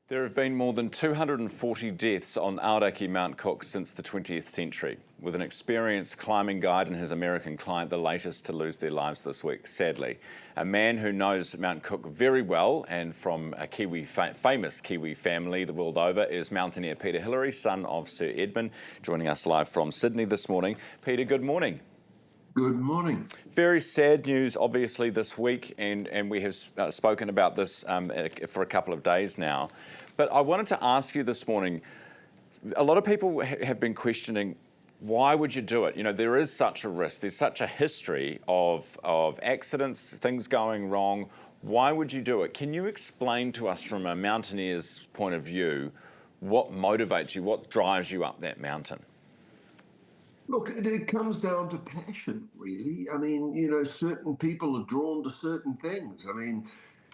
There have been more than 240 deaths on Aoraki Mount Cook since the 20th century, with an experienced climbing guide and his American client the latest to lose their lives this week, sadly. A man who knows Mount Cook very well and from a famous Kiwi family the world over is Mountaineer Peter Hillary, son of Sir Edmond, joining us live from Sydney this morning. Peter, good morning. Good morning. Very sad news, obviously, this week, and we have spoken about this for a couple of days now. But I wanted to ask you this morning, a lot of people have been questioning, why would you do it? You know, there is such a risk. There's such a history of accidents, things going wrong. Why would you do it? Can you explain to us from a mountaineer's point of view what motivates you, what drives you up that mountain? Look, it comes down to passion, really. I mean, certain people are drawn to certain things. I mean,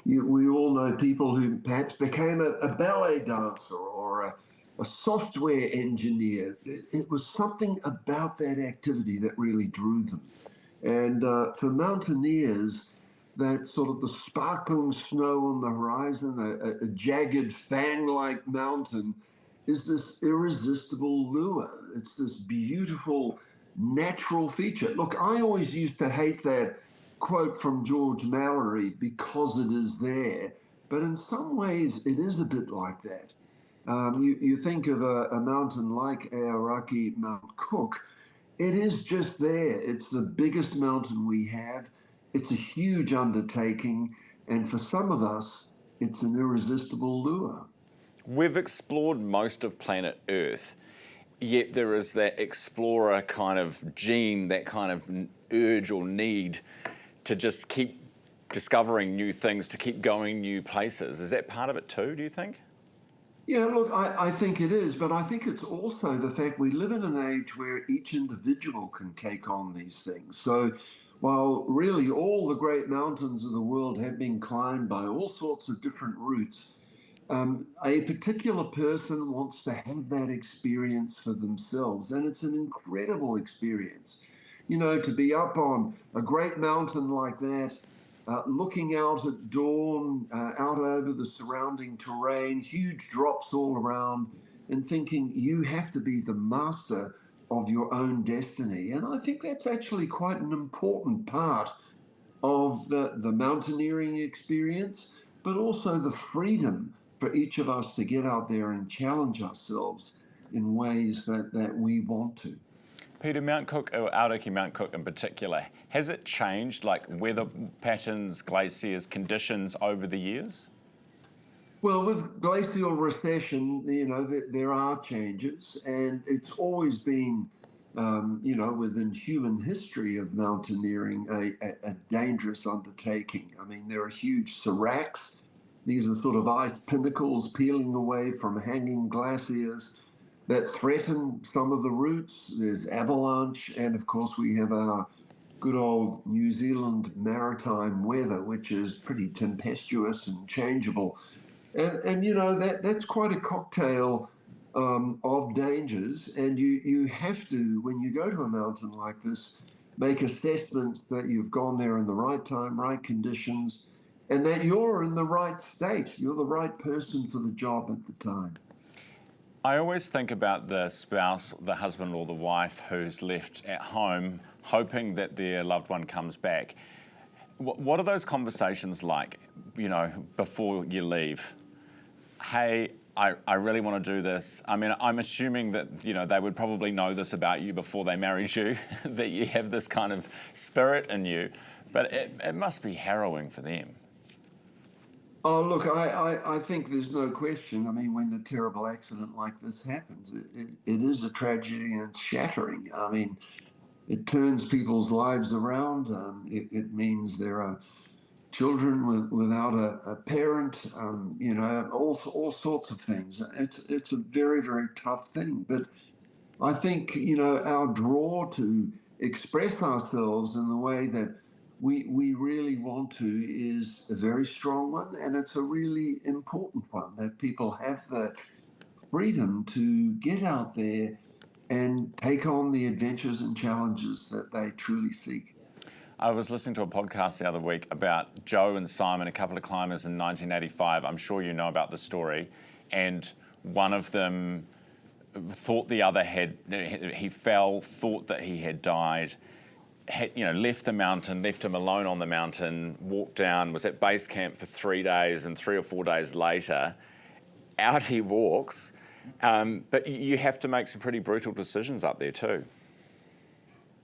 we all know people who perhaps became a ballet dancer or a software engineer. It was something about that activity that really drew them. And for mountaineers, that sort of the sparkling snow on the horizon, a jagged fang-like mountain, is this irresistible lure. It's this beautiful natural feature. Look, I always used to hate that quote from George Mallory, because it is there. But in some ways, it is a bit like that. You think of a mountain like Aoraki Mount Cook, it is just there. It's the biggest mountain we have. It's a huge undertaking. And for some of us, it's an irresistible lure. We've explored most of planet Earth, yet there is that explorer kind of gene, that kind of urge or need to just keep discovering new things, to keep going new places. Is that part of it too, do you think? Yeah, look, I think it is, but I think it's also the fact we live in an age where each individual can take on these things. So while really all the great mountains of the world have been climbed by all sorts of different routes, a particular person wants to have that experience for themselves, and it's an incredible experience. You know, to be up on a great mountain like that, looking out at dawn, out over the surrounding terrain, huge drops all around, and thinking you have to be the master of your own destiny. And I think that's actually quite an important part of the mountaineering experience, but also the freedom for each of us to get out there and challenge ourselves in ways that we want to. Peter, Mount Cook, or Aoraki Mount Cook in particular, has it changed, like weather patterns, glaciers, conditions over the years? Well, with glacial recession, there are changes, and it's always been, within human history of mountaineering, a dangerous undertaking. I mean, there are huge seracs. These are sort of ice pinnacles peeling away from hanging glaciers that threaten some of the routes. There's avalanche, and of course we have our good old New Zealand maritime weather, which is pretty tempestuous and changeable. And that's quite a cocktail of dangers. And you have to, when you go to a mountain like this, make assessments that you've gone there in the right time, right conditions, and that you're in the right state. You're the right person for the job at the time. I always think about the spouse, the husband or the wife who's left at home hoping that their loved one comes back. What are those conversations like, before you leave? Hey, I really want to do this. I mean, I'm assuming that, they would probably know this about you before they married you, that you have this kind of spirit in you, but it must be harrowing for them. Oh, look, I think there's no question. I mean, when a terrible accident like this happens, it is a tragedy and it's shattering. I mean, it turns people's lives around. It means there are children without a parent, all sorts of things. It's a very, very tough thing. But I think, our draw to express ourselves in the way that we really want to is a very strong one, and it's a really important one, that people have the freedom to get out there and take on the adventures and challenges that they truly seek. I was listening to a podcast the other week about Joe and Simon, a couple of climbers in 1985. I'm sure you know about the story. and one of them thought the other he fell, thought that he had died, left the mountain, left him alone on the mountain, walked down, was at base camp for 3 days, and 3 or 4 days later, out he walks. But you have to make some pretty brutal decisions up there too.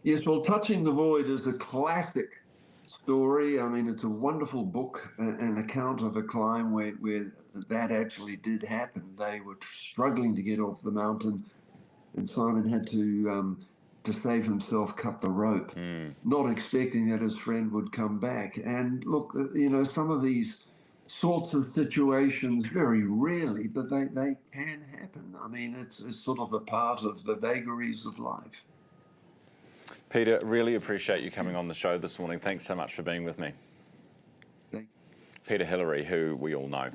Yes, well, Touching the Void is a classic story. I mean, it's a wonderful book, an account of a climb where that actually did happen. They were struggling to get off the mountain, and Simon had to save himself, cut the rope, not expecting that his friend would come back. And look, some of these sorts of situations, very rarely, but they can happen. I mean, it's sort of a part of the vagaries of life. Peter, really appreciate you coming on the show this morning. Thanks so much for being with me. Thank you. Peter Hillary, who we all know.